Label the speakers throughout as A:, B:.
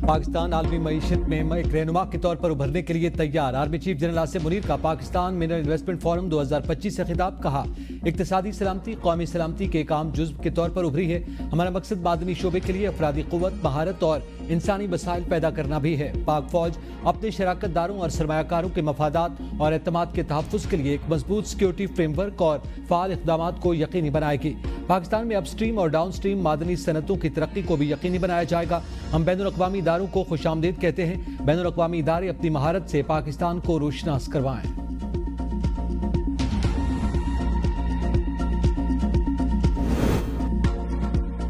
A: پاکستان عالمی معیشت میں ایک رہنما کے طور پر ابھرنے کے لیے تیار۔ Army chief general Asif Munir کا پاکستان منرل انویسٹمنٹ فورم 2025 سے خطاب۔ کہا اقتصادی سلامتی قومی سلامتی کے ایک عام جزو کے طور پر ابھری ہے۔ ہمارا مقصد معدنی شعبے کے لیے افرادی قوت، مہارت اور انسانی وسائل پیدا کرنا بھی ہے۔ پاک فوج اپنے شراکت داروں اور سرمایہ کاروں کے مفادات اور اعتماد کے تحفظ کے لیے ایک مضبوط سیکیورٹی فریم ورک اور فعال اقدامات کو یقینی بنائے گی۔ پاکستان میں اپ سٹریم اور ڈاؤن سٹریم معدنی صنعتوں کی ترقی کو بھی یقینی بنایا جائے گا۔ ہم بین الاقوامی اداروں کو خوش آمدید کہتے ہیں۔ بین الاقوامی ادارے اپنی مہارت سے پاکستان کو روشناس کروائیں۔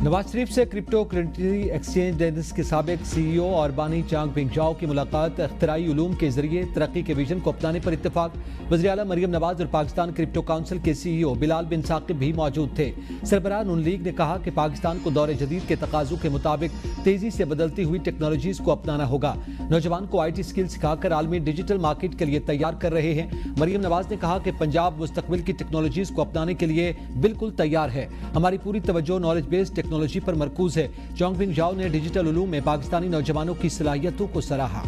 A: نواز شریف سے کرپٹو کرنسی ایکسچینج ڈینس کے سابق سی ای او اور بانی چانگ پنگ جاؤ کی ملاقات۔ اختراعی علوم کے ذریعے ترقی کے ویژن کو اپنانے پر اتفاق۔ وزیراعلیٰ مریم نواز اور پاکستان کرپٹو کونسل کے سی ای او بلال بن ثاقب بھی موجود تھے۔ سربراہ نون لیگ نے کہا کہ پاکستان کو دور جدید کے تقاضوں کے مطابق تیزی سے بدلتی ہوئی ٹیکنالوجیز کو اپنانا ہوگا۔ نوجوان کو آئی ٹی اسکل سکھا کر عالمی ڈیجیٹل مارکیٹ کے لیے تیار کر رہے ہیں۔ مریم نواز نے کہا کہ پنجاب مستقبل کی ٹیکنالوجیز کو اپنانے کے لیے بالکل تیار ہے۔ ہماری پوری توجہ نالج بیسڈ ٹیکنالوجی پر مرکوز ہے۔ چونگ پنگ جاؤ نے ڈیجیٹل علوم میں پاکستانی نوجوانوں کی صلاحیتوں کو سراہا۔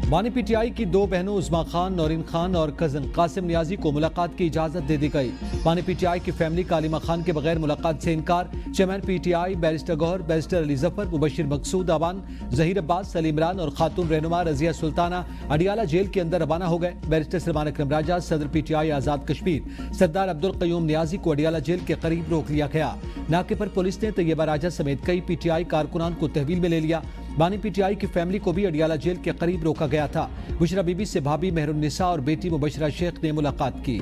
A: بانی پی ٹی آئی کی دو بہنوں عظما خان، نورین خان اور کزن قاسم نیازی کو ملاقات کی اجازت دے دی گئی۔ بانی پی ٹی آئی کی فیملی کا علیمہ خان کے بغیر ملاقات سے انکار۔ Chairman P T I barrister Gohar, barrister Ali Zafar, Mubashir Maqsood Awan, Zaheer Abbas, Saleem Imran اور خاتون رہنما رضیہ سلطانہ اڈیالہ جیل کے اندر روانہ ہو گئے۔ بیرسٹر سلمان اکرم راجہ، صدر پی ٹی آئی آزاد کشمیر سردار عبدالقیوم نیازی کو اڈیالہ جیل کے قریب روک لیا گیا۔ ناکے پر پولیس نے طیبہ راجہ سمیت کئی پی ٹی آئی کارکنان کو تحویل میں لے لیا۔ بانی پی ٹی آئی کی فیملی کو بھی اڈیالہ جیل کے قریب روکا گیا تھا۔ بشرا بی بی سے بھابی مہر النساء اور بیٹی مبشرہ شیخ نے ملاقات کی۔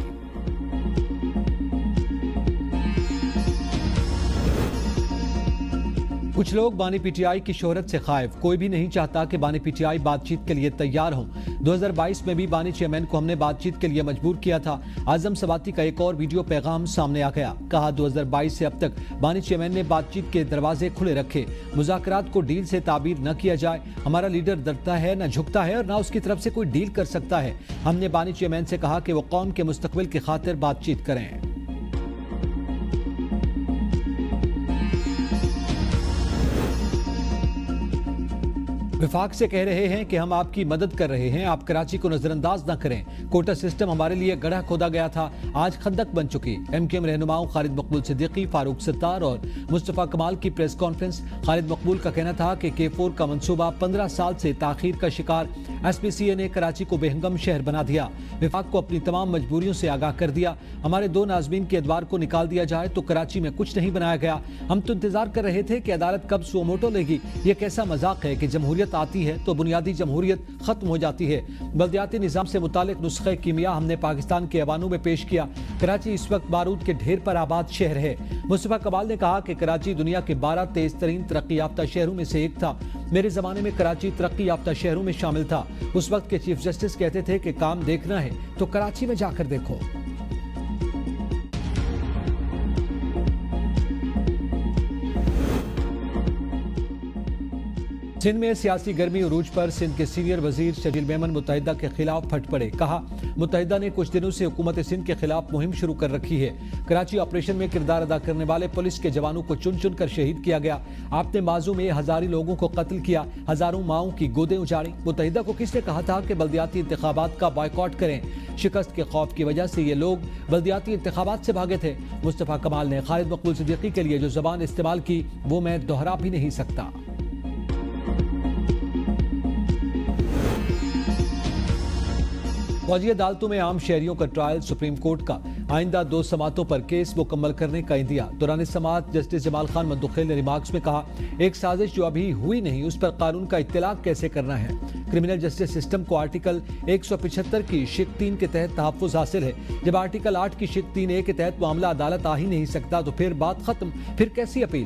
A: کچھ لوگ بانی پی ٹی آئی کی شہرت سے خائف۔ کوئی بھی نہیں چاہتا کہ بانی پی ٹی آئی بات چیت کے لیے تیار ہوں۔ 2022 میں بھی بانی چیئرمین کو ہم نے بات چیت کے لیے مجبور کیا تھا۔ اعظم سواتی کا ایک اور ویڈیو پیغام سامنے آ گیا۔ کہا 2022 سے اب تک بانی چیئرمین نے بات چیت کے دروازے کھلے رکھے۔ مذاکرات کو ڈیل سے تعبیر نہ کیا جائے۔ ہمارا لیڈر ڈرتا ہے، نہ جھکتا ہے اور نہ اس کی طرف سے کوئی ڈیل کر سکتا ہے۔ ہم نے بانی چیئرمین سے کہا کہ وہ قوم کے مستقبل کی خاطر بات چیت کریں۔ وفاق سے کہہ رہے ہیں کہ ہم آپ کی مدد کر رہے ہیں، آپ کراچی کو نظر انداز نہ کریں۔ کوٹا سسٹم ہمارے لیے گڑھا کھودا گیا تھا، آج خندق بن چکی۔ ایم کیو ایم رہنماؤں خالد مقبول صدیقی، فاروق ستار اور مصطفیٰ کمال کی پریس کانفرنس۔ خالد مقبول کا کہنا تھا کہ K4 کا منصوبہ 15 سال سے تاخیر کا شکار۔ ایس پی سی اے نے کراچی کو بے ہنگم شہر بنا دیا۔ وفاق کو اپنی تمام مجبوریوں سے آگاہ کر دیا۔ ہمارے دو ناظمین کے ادوار کو نکال دیا جائے تو کراچی میں کچھ نہیں بنایا گیا۔ ہم تو انتظار کر رہے تھے کہ عدالت کب سو موٹو لے گی۔ یہ کیسا مذاق ہے کہ جمہوریت آتی ہے تو بنیادی جمہوریت ختم ہو جاتی ہے۔ بلدیاتی نظام سے متعلق نسخہ کیمیا ہم نے پاکستان کے ایوانوں میں پیش کیا۔ کراچی اس وقت بارود کے ڈھیر پر آباد شہر ہے۔ مصطفیٰ کمال نے کہا کہ کراچی دنیا کے 12 تیز ترین ترقی یافتہ شہروں میں سے ایک تھا۔ میرے زمانے میں کراچی ترقی یافتہ شہروں میں شامل تھا۔ اس وقت کے چیف جسٹس کہتے تھے کہ کام دیکھنا ہے تو کراچی میں جا کر دیکھو۔ سندھ میں سیاسی گرمی عروج پر سندھ کے سینئر وزیر شجیل میمن متحدہ کے خلاف پھٹ پڑے۔ کہا متحدہ نے کچھ دنوں سے حکومت سندھ کے خلاف مہم شروع کر رکھی ہے۔ کراچی آپریشن میں کردار ادا کرنے والے پولیس کے جوانوں کو چن چن کر شہید کیا گیا۔ آپ نے ماضو میں ہزاری لوگوں کو قتل کیا، ہزاروں ماؤں کی گودیں اجاڑی۔ متحدہ کو کس نے کہا تھا کہ بلدیاتی انتخابات کا بائیکاٹ کریں؟ شکست کے خوف کی وجہ سے یہ لوگ بلدیاتی انتخابات سے بھاگے تھے۔ مصطفیٰ کمال نے خالد مقبول صدیقی کے لیے جو زبان استعمال کی وہ میں دہرا بھی نہیں سکتا۔ فوجی عدالتوں میں عام شہریوں کا ٹرائل۔ سپریم کورٹ کا آئندہ 2 سماعتوں پر کیس مکمل کرنے کا عندیہ۔ دوران سماعت جسٹس جمال خان مندوخیل نے ریمارکس میں کہا ایک سازش جو ابھی ہوئی نہیں اس پر قانون کا اطلاق کیسے کرنا ہے۔ کرمنل جسٹس سسٹم کو آرٹیکل 175 کی شق 3 کے تحت تحفظ حاصل ہے۔ جب آرٹیکل 8 کی شق 3A کے تحت معاملہ عدالت آ ہی نہیں سکتا تو پھر بات ختم، پھر کیسی اپیل؟